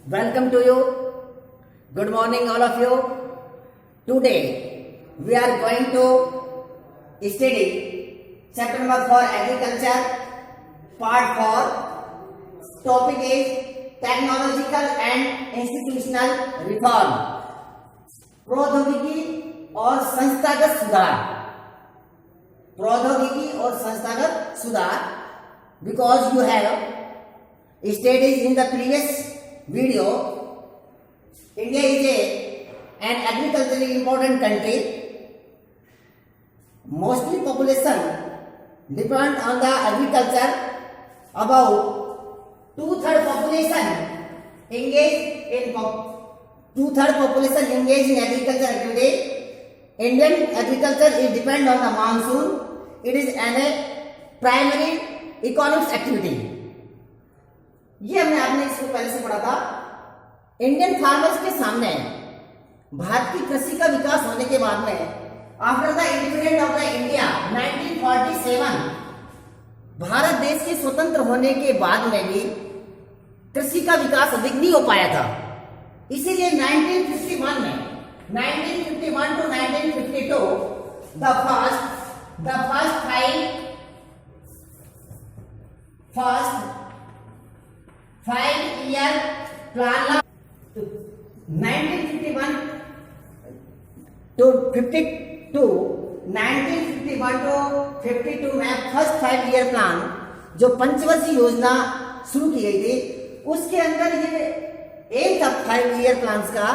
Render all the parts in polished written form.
Welcome to you. Good morning, all of you. Today we are going to study chapter number 4 agriculture, part 4. Topic is technological and institutional reform. प्रौद्योगिकी और संस्थागत सुधार. प्रौद्योगिकी और संस्थागत सुधार. Because you have studied in the previous video, India is an agriculturally important country. Mostly population depend on the agriculture. About two-third population engaged in agriculture activity. Indian agriculture is depend on the monsoon. It is a primary economic activity. ये हमने आपने इसको पहले से पढ़ा था. Indian farmers के सामने भारत की कृषि का विकास होने के बाद में after the independence of the India 1947, Bharat देश के स्वतंत्र होने के बाद में भी कृषि का विकास अधिक नहीं हो पाया था. इसीलिए 1951 में 1951 to 1952 the first 5-year plan 1951 to 52 में फर्स्ट 5-year प्लान जो पंचवर्षीय योजना शुरू की गई थी, उसके अंदर ये एम था 5-year प्लान्स का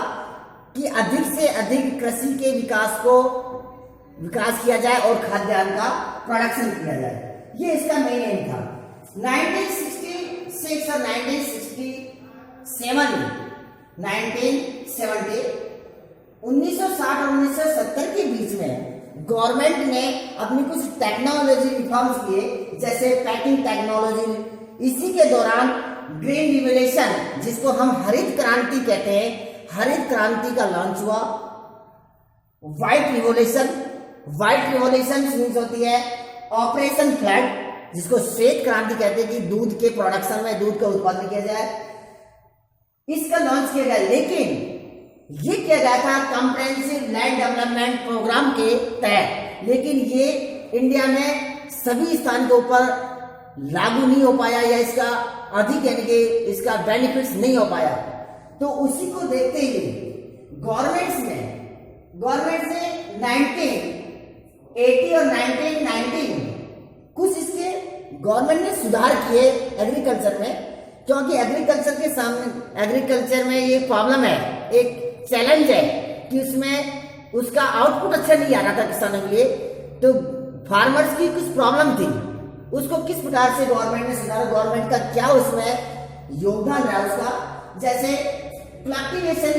कि अधिक से अधिक कृषि के विकास किया जाए और खाद्यान्न का प्रोडक्शन किया जाए. ये इसका मेन एम था. 1966 और 1960 और 1970 के बीच में गवर्नमेंट ने अपनी कुछ टेक्नोलॉजी रिफॉर्म्स किए, जैसे पैकिंग टेक्नोलॉजी. इसी के दौरान ग्रीन रिवोल्यूशन, जिसको हम हरित क्रांति कहते हैं, हरित क्रांति का लॉन्च हुआ. व्हाइट रिवोल्यूशन मीन्स होती है ऑपरेशन फ्लड, जिसको श्वेत क्रांति कहते हैं कि दूध के प्रोडक्शन में दूध का उत्पादन किया जाए. इसका लॉन्च किया गया, लेकिन ये किया गया था कॉम्प्रिहेंसिव लैंड डेवलपमेंट प्रोग्राम के तहत. लेकिन ये इंडिया में सभी स्थान के ऊपर लागू नहीं हो पाया, या इसका अधिक यानी कि इसका बेनिफिट्स नहीं हो पाया. तो उसी को देखते हुए गवर्नमेंट ने 1980 और 1990 कुछ इसके गवर्नमेंट ने सुधार किए एग्रीकल्चर में, क्योंकि एग्रीकल्चर में ये प्रॉब्लम है, एक चैलेंज है कि उसमें उसका आउटपुट अच्छा नहीं आ रहा था किसानों के लिए. तो फार्मर्स की कुछ प्रॉब्लम थी, उसको किस प्रकार से गवर्नमेंट ने सुधारा, गवर्नमेंट का क्या उसमें योगदान रहा उसका. जैसे कलेक्टिवेशन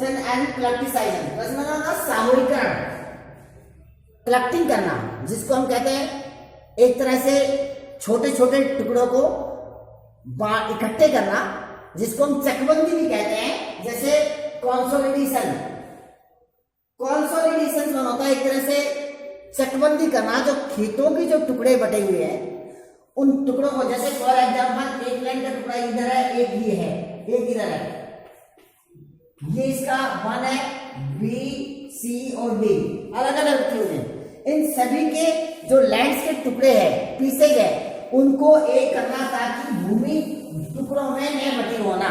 एंड कलेक्टिसाइजेशन, सामूहिकरण, कलेक्टिंग करना, जिसको हम कहते हैं एक तरह से छोटे छोटे टुकड़ों को इकट्ठे करना, जिसको हम चकबंदी भी कहते हैं. जैसे कंसोलिडेशन होता है एक तरह से चकबंदी करना, जो खेतों की जो टुकड़े बटे हुए हैं उन टुकड़ों को, जैसे फॉर एग्जांपल एक लाइन का टुकड़ा इधर है, एक ये है, एक इधर है, ये इसका 1 है, बी, सी और डी अलग अलग क्यों है. इन सभी के जो लैंड्स के टुकड़े हैं, पीसेज है, उनको एक करना ताकि भूमि टुकड़ों में न बटी होना,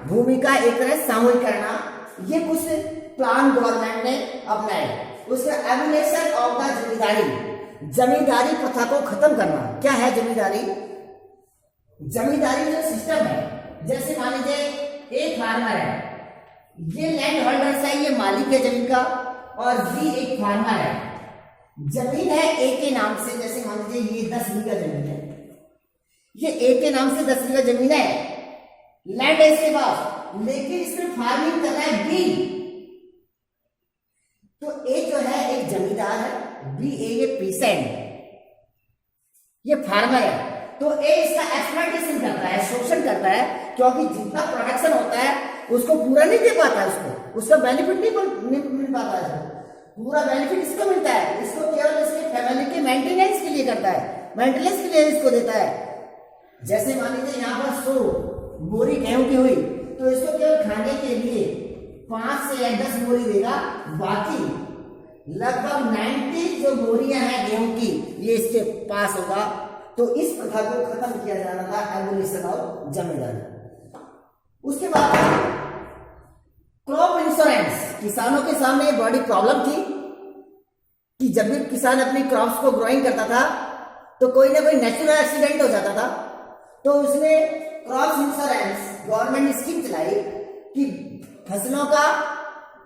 भूमि का एक तरह सामूहिक करना. ये कुछ प्लान गवर्नमेंट ने अपनाए. उसका एबोलिशन ऑफ द जमींदारी प्रथा को खत्म करना. क्या है जमींदारी जो सिस्टम है, जैसे मान लीजिए एक फार्मर है, ये लैंड होल्डर्स है, ये मालिक है जमीन का, और बी एक फार्मर है, जमीन है ए के नाम से. जैसे मान लीजिए ये 10 बीघा जमीन है, ये ए के नाम से 10 बीघा जमीन है, लैंड है इसके पास, लेकिन इसमें फार्मिंग करना है बी. तो ए जो है एक जमींदार है, बी ये पीसेंट, ये फार्मर है. तो ए इसका एक्सप्लॉइटेशन करता है, शोषण करता है, क्योंकि जितना प्रोडक्शन होता है उसको पूरा नहीं दे पाता है, उसका बेनिफिट नहीं मिल पाता है. पूरा बेनिफिट इसको मिलता है, इसको केवल इसके फैमिली के मेंटेनेंस के लिए करता है, मेंटेनेंस के लिए इसको देता है. जैसे मान लीजिए यहाँ पर 100 बोरी गेहूं की हुई, तो इसको केवल खाने के लिए 5 से या 10 बोरी देगा, बाकी लगभग 90 जो बोरियां हैं गेहूं की ये इसके पास होगा। तो इस प्रथा को खत्म किया जाना था, एबोलिशन ऑफ जमींदारी। उसके बाद क्रॉप इंश्योरेंस। किसानों के सामने एक बड़ी प्रॉब्लम थी कि जब भी किसान अपनी क्रॉप्स को ग्रोइंग करता था तो कोई ना कोई नेचुरल एक्सीडेंट हो जाता था। तो उसने क्रॉप इंश्योरेंस गवर्नमेंट स्कीम चलाई कि फसलों का,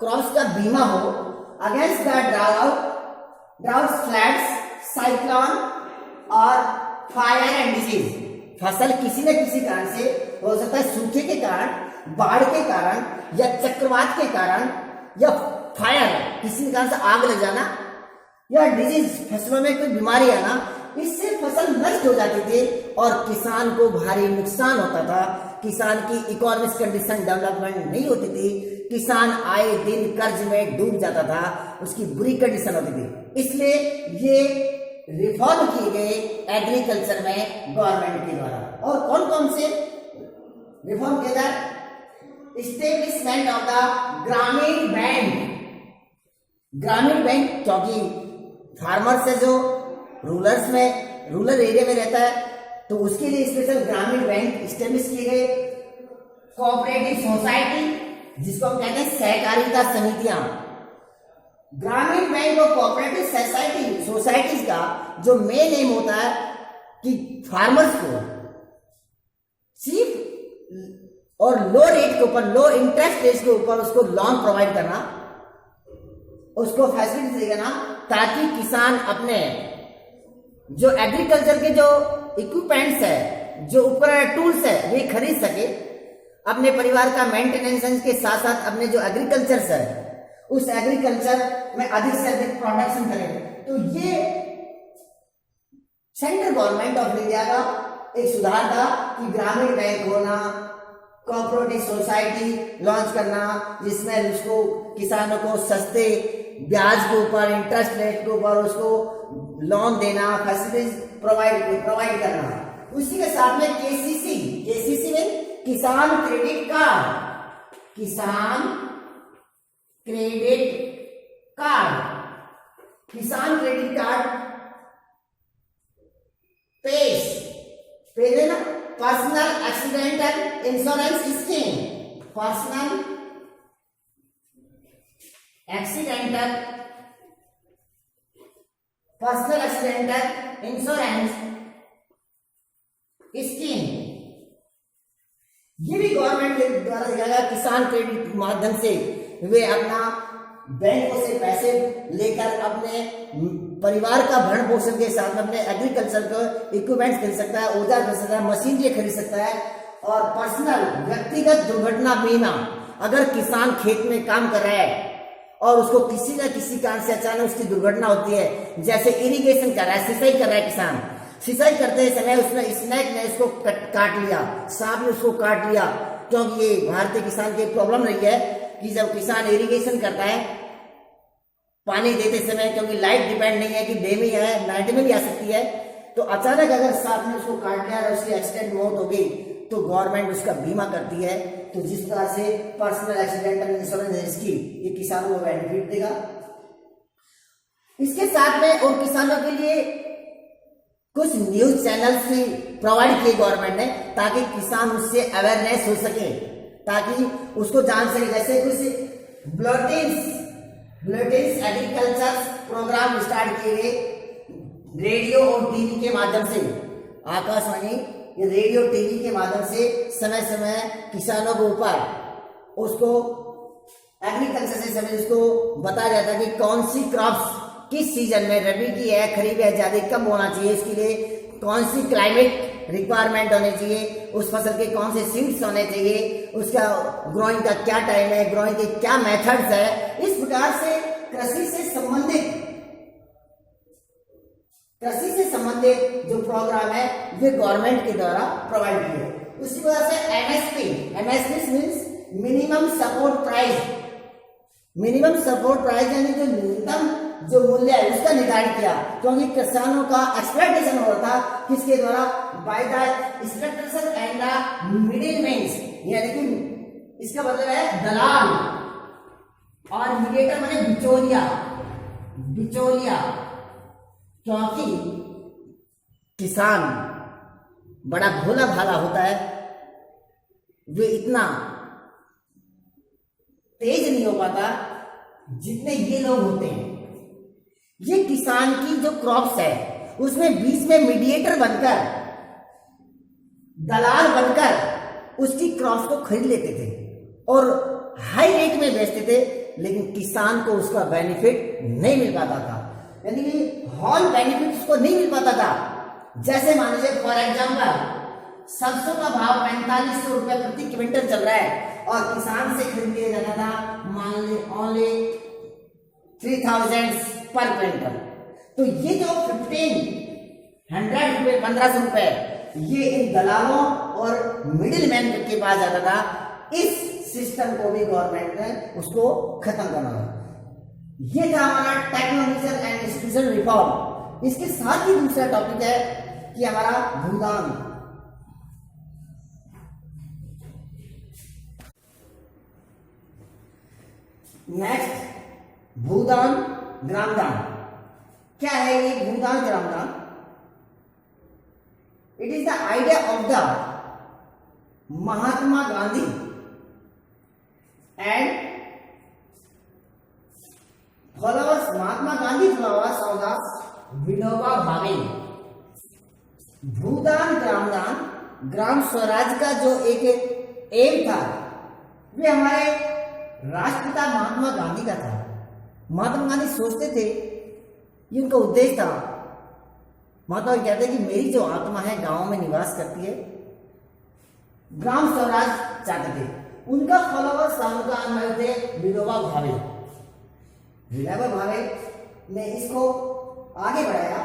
क्रॉप्स का बीमा हो against the drought, floods, cyclone और फायर एंड डिजीज। फसल किसी न किसी कारण से हो सकता है, सूखे के कारण, बाढ़ के कारण या चक्रवात के कारण या फायर, किसी कारण से आग लग जाना या डिजीज, फसलों में कोई बीमारी आना, इससे फसल नष्ट हो जाती थी और किसान को भारी नुकसान होता था। किसान की इकोनॉमिक कंडीशन डेवलपमेंट नहीं होती थी, किसान आए दिन कर्ज में डूब जाता था, उसकी बुरी कंडीशन होती थी। इसलिए ये रिफॉर्म किए गए एग्रीकल्चर में गवर्नमेंट के द्वारा। और कौन कौन से रिफॉर्म किया जाए? इस्टेब्लिशमेंट ऑफ द ग्रामीण बैंक। ग्रामीण बैंक, क्योंकि फार्मर से जो रूरल एरिया में रहता है तो उसके लिए स्पेशल ग्रामीण बैंक इस्टेब्लिश किए गए। कोऑपरेटिव सोसाइटी, जिसको हम कहते हैं सहकारिता समितियां। ग्रामीण बैंक और कोऑपरेटिव सोसाइटीज का जो मेन एम होता है कि फार्मर्स को चीप और लो रेट के ऊपर, लो इंटरेस्ट रेट के ऊपर उसको लोन प्रोवाइड करना, उसको फैसिलिटी देना, ताकि किसान अपने जो एग्रीकल्चर के जो इक्विपमेंट्स है, जो उपकरण, टूल्स है, वे खरीद सके, अपने परिवार का मेंटेनेंस के साथ साथ अपने जो एग्रीकल्चर है उस एग्रीकल्चर में अधिक से अधिक प्रोडक्शन करें। तो ये सेंट्रल गवर्नमेंट ऑफ इंडिया का एक सुधार था कि ग्रामीण बैंक होना, कोऑपरेटिव सोसाइटी लॉन्च करना, जिसमें उसको किसानों को सस्ते ब्याज के ऊपर, इंटरेस्ट रेट के ऊपर उसको लोन देना, फैसिलिटीज प्रोवाइड करना। उसी के साथ में केसीसी में किसान क्रेडिट कार्ड, किसान क्रेडिट कार्ड पेज है ना, personal accidental insurance scheme, personal accidental insurance scheme, ये भी गवर्नमेंट के द्वारा दिया गया। किसान क्रेडिट के माध्यम से वे अपना बैंकों से पैसे लेकर अपने परिवार का भरण पोषण के साथ में अपने एग्रीकल्चर को इक्विपमेंट खरीद सकता है, औजार खरीद सकता है, मशीनरी खरीद सकता है। और पर्सनल व्यक्तिगत दुर्घटना बीमा, अगर किसान खेत में काम कर रहा है और उसको किसी न किसी कारण से अचानक उसकी दुर्घटना होती है, जैसे इरिगेशन कर रहा है, सिंचाई कर रहा है किसान, सिंचाई करते समय उसने स्नेक ने इसको काट लिया, सांप ने उसको काट लिया, क्योंकि ये भारतीय किसान की प्रॉब्लम रही है कि जब किसान इरिगेशन करता है पानी देते समय, क्योंकि लाइट डिपेंड नहीं है कि डे में है, नाइट में भी आ सकती है, तो अचानक अगर सांप ने उसको काट लिया और उसकी एक्सीडेंट मौत हो गई तो गवर्नमेंट उसका बीमा करती है। तो जिस तरह से पर्सनल एक्सीडेंटल इंश्योरेंस स्कीम ये किसानों को बेनिफिट देगा। इसके साथ में और किसानों के लिए कुछ न्यूज चैनल्स भी प्रोवाइड किए गवर्नमेंट ने, ताकि किसान उससे अवेयरनेस हो सके, ताकि उसको जान सके। जैसे कुछ बुलेटिन्स एग्रीकल्चर प्रोग्राम स्टार्ट किए गए रेडियो और टीवी के माध्यम से, आकाशवाणी, ये रेडियो टीवी के माध्यम से समय समय किसानों के ऊपर उसको एग्रीकल्चर से समय उसको बताया जाता है कि कौन सी क्रॉप्स किस सीजन में, रबी की है, खरीफ है, ज्यादा कब होना चाहिए, इसके लिए कौन सी क्लाइमेट रिक्वायरमेंट होनी चाहिए, उस फसल के कौन से सीड्स होने चाहिए, उसका ग्रोइंग का क्या टाइम है, ग्रोइंग के क्या मेथड्स है। इस प्रकार से कृषि से संबंधित जो प्रोग्राम है ये गवर्नमेंट के द्वारा प्रोवाइड किए। उसी वजह से MSP means minimum support price यानी जो न्यूनतम जो मूल्य है उसका निर्धारित किया, क्योंकि किसानों का एक्सप्लॉयटेशन हो रहा था किसके द्वारा, by the exploitation and the middleman, यानी कि इसका मतलब है दलाल, और मीडिएटर माने बिचौलिया, बिचौलिया। क्योंकि किसान बड़ा भोला भाला होता है, वे इतना तेज नहीं हो पाता जितने ये लोग होते हैं। ये किसान की जो क्रॉप्स है उसमें बीच में मीडिएटर बनकर, दलाल बनकर उसकी क्रॉप्स को खरीद लेते थे और हाई रेट में बेचते थे, लेकिन किसान को उसका बेनिफिट नहीं मिल पाता था, यानी कि होल बेनिफिट उसको नहीं मिल पाता था। जैसे मान लीजिए फॉर एग्जाम्पल सरसों का भाव 4500 रुपए प्रति क्विंटल चल रहा है और किसान से खरीद लिया जाता था मान ली ओनली 3000 पर क्विंटल। तो ये जो 1500 रुपए 1500 रुपए ये इन दलालों और मिडिल मैन के पास जाता था। इस सिस्टम को भी गवर्नमेंट ने उसको खत्म करना है। ये था हमारा टेक्नोलॉजिकल एंड इंस्टीट्यूशनल रिफॉर्म। इसके साथ ही दूसरा टॉपिक है कि हमारा भूदान। नेक्स्ट भूदान ग्रामदान। क्या है ये Bhoodan Gramdan? It is the idea of the Mahatma Gandhi and followers, Mahatma Gandhi followers of the Vinoba Bhave. Bhoodan ग्रामदान, ग्राम स्वराज का जो एक एम था वे हमारे राष्ट्रपिता महात्मा गांधी का था। महात्मा गांधी सोचते थे, ये उनका उद्देश्य था। महात्मा कहते हैं कि मेरी जो आत्मा है गांव में निवास करती है, ग्राम स्वराज चाहते थे। उनका फॉलोअर्स था, उनका अनुयायी थे विनोबा भावे। विनोबा भावे ने इसको आगे बढ़ाया।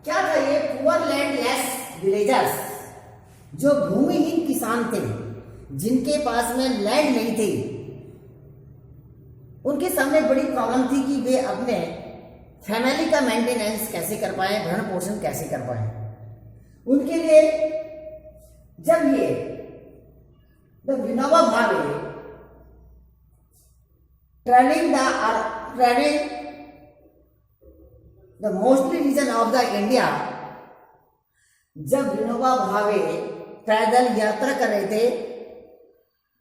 क्या था ये? पुअर लैंड लेस विलेजर्स, जो भूमिहीन किसान थे जिनके पास में लैंड नहीं थी, उनके सामने बड़ी प्रॉब्लम थी कि वे अपने फैमिली का मेंटेनेंस कैसे कर पाए, भरण पोषण कैसे कर पाए। उनके लिए जब ये Vinoba Bhave travelling the mostly region of the India, जब विनोबा भावे पैदल यात्रा कर रहे थे,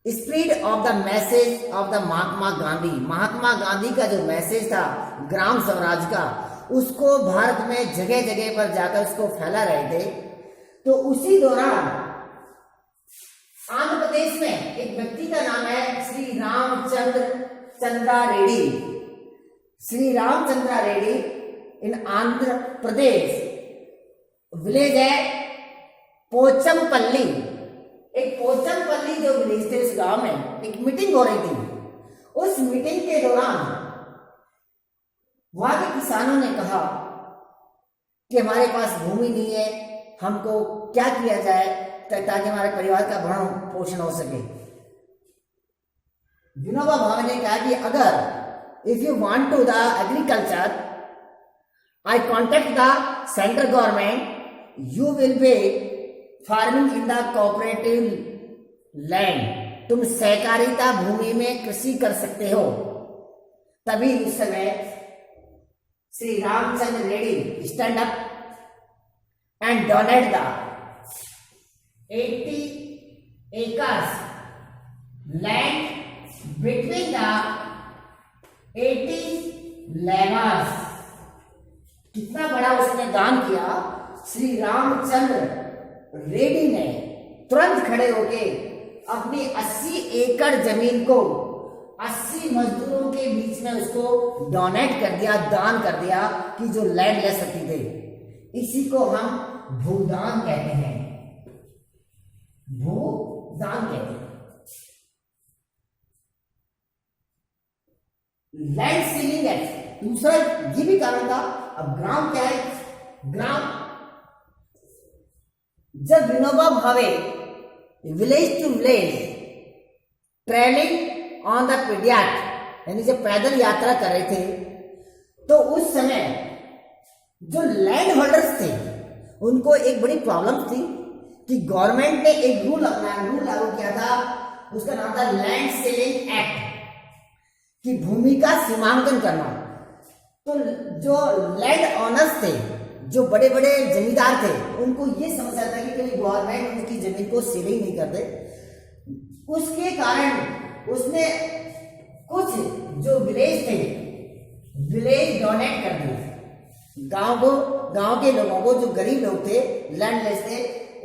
spread of the message of the Mahatma Gandhi, Mahatma Gandhi का जो मैसेज था ग्राम स्वराज का, उसको भारत में जगह जगह पर जाकर उसको फैला रहे थे। तो उसी दौरान आंध्र प्रदेश में एक व्यक्ति का नाम है श्री रामचंद्रा रेड्डी। श्री रामचंद्रा रेड्डी इन आंध्र प्रदेश, विलेज है पोचमपल्ली। एक पोचमपल्ली जो विलेज थे, उस गांव में एक मीटिंग हो रही थी। उस मीटिंग के दौरान वहां के किसानों ने कहा कि हमारे पास भूमि नहीं है, हमको क्या किया जाए ताकि हमारे परिवार का भरण पोषण हो सके। विनोबा भावे ने कहा कि अगर if you want to the agriculture, I contact the central government, you will be farming in the cooperative land. तुम सहकारिता भूमि में कृषि कर सकते हो। तभी उस समय Shri Ramchandra Reddy stand up and donate the 80 acres land between the 80 labours। कितना बड़ा उसने दान किया। श्री रामचंद्र रेड्डी ने तुरंत खड़े होके अपनी 80 एकड़ जमीन को 80 मजदूरों के बीच में उसको डोनेट कर दिया, दान कर दिया कि जो लैंड ले सकते थे। इसी को हम भूदान कहते हैं, भूदान कहते हैं। लैंड सीलिंग एक्ट दूसरा ये भी कारण था। अब ग्राम क्या है? ग्राम, जब Vinoba Bhave village to village travelling on the पीडियाट, यानी जब पैदल यात्रा कर रहे थे, तो उस समय जो लैंड होल्डर्स थे उनको एक बड़ी प्रॉब्लम थी कि गवर्नमेंट ने एक रूल लागू किया था उसका नाम था लैंड सीलिंग एक्ट, कि भूमि का सीमांकन करना। तो जो लैंड ऑनर्स थे, जो बड़े बड़े जमींदार थे, उनको ये समस्या था कि कोई गवर्नमेंट उनकी जमीन को सीलिंग नहीं करते। उसके कारण उसने कुछ जो विलेज थे, विलेज डोनेट कर दिए गांव के लोगों को, जो गरीब लोग थे, लैंडलेस थे,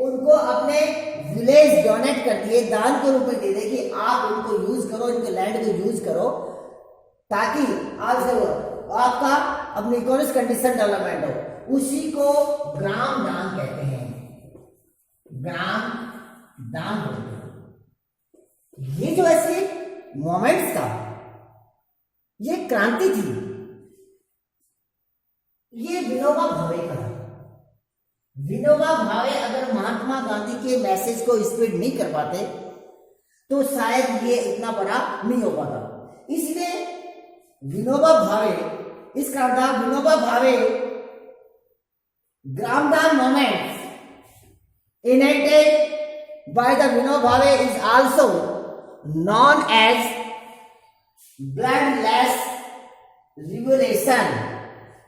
उनको अपने विलेज डोनेट कर दिए, दान के रूप में दे दे कि आप उनको यूज करो, इनके लैंड को यूज करो, ताकि आपका अपनी इकोनॉमिक कंडीशन डेवलपमेंट हो। उसी को ग्राम दान कहते हैं, ग्राम दान बोलते हैं। ये जो ऐसे मोमेंट्स था, ये क्रांति थी, ये विनोबा भावे का था। विनोबा भावे अगर महात्मा गांधी के मैसेज को स्प्रेड नहीं कर पाते तो शायद ये इतना बड़ा नहीं हो पाता। इसलिए विनोबा भावे, इसका नाम Vinoba Bhave Gramdan movement enacted by the Vinoba Bhave is also known as bloodless revolution,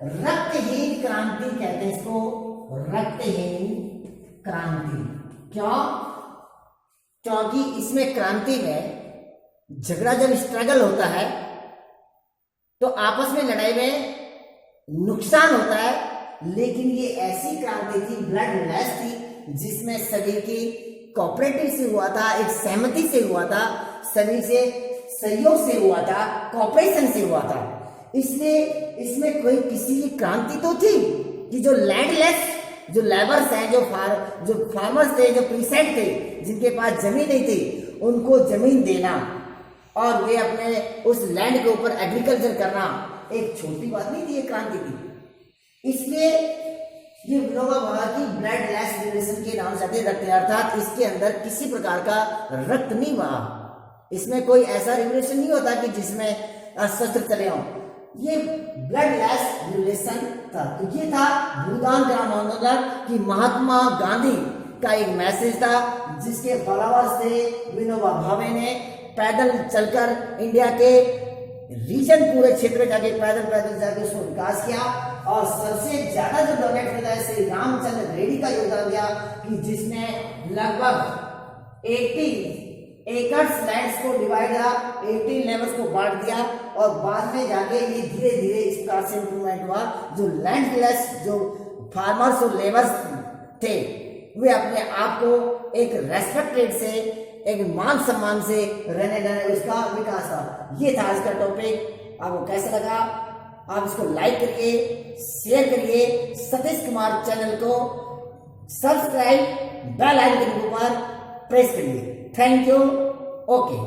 रक्तहीन क्रांति कहते हैं इसको, रक्तहीन क्रांति। क्यों? क्योंकि इसमें क्रांति में झगड़ा, जब स्ट्रगल होता है तो आपस में लड़ाई में नुकसान होता है, लेकिन ये ऐसी क्रांति थी, ब्लडलेस थी, जिसमें सभी की कोऑपरेटिव से हुआ था, एक सहमति से हुआ था, सभी से सहयोग से हुआ था, कोऑपरेशन से हुआ था। इसलिए इसमें कोई किसी की क्रांति तो थी कि जो लैंडलेस, जो लेबर्स हैं, जो फार्मर्स थे, जो पीसेंट थे, जिनके पास जमीन नहीं थी, उनको जमीन देना और वे अपने उस लैंड के ऊपर एग्रीकल्चर करना एक छोटी बात नहीं थी, ये क्रांति थी। इसलिए ये विनोबा भावे की ब्लडलेस रिवोल्यूशन के नाम से आते रक्त, अर्थात इसके अंदर किसी प्रकार का रक्त नहीं बहा। इसमें कोई ऐसा रिवोल्यूशन नहीं होता कि जिसमें शस्त्र चले हों, ये ब्लडलेस रिवोल्यूशन था। तो ये था भूदान ग्राम आंदोलन की महात्मा गांधी का एक मैसेज था, जिसके फॉलोअर्स थे विनोबा भावे ने पैदल चलकर इंडिया के रीजन, पूरे क्षेत्र में जाके पैदल जाके उसको विकास किया। और सबसे ज्यादा जो डोनेट किया है श्री रामचंद्र रेड्डी का योगदान दिया, कि जिसने लगभग 80 एकर्स लैंड्स को डिवाइड किया, 18 लेवल्स को बांट दिया, और बाद में जाके ये धीरे धीरे इस प्रकार से इंप्रूवमेंट हुआ। जो लैंडलेस जो फार्मर्स और लेबर्स थे, वे अपने आप को एक रेस्पेक्टेड से, एक मान सम्मान से रहने लगे, उसका विकास था। ये था आज का टॉपिक। आपको कैसा लगा? आप इसको लाइक करिए, शेयर करिए, सतीश कुमार चैनल को सब्सक्राइब, बेल आइकन के ऊपर प्रेस करिए। Thank you. ओके।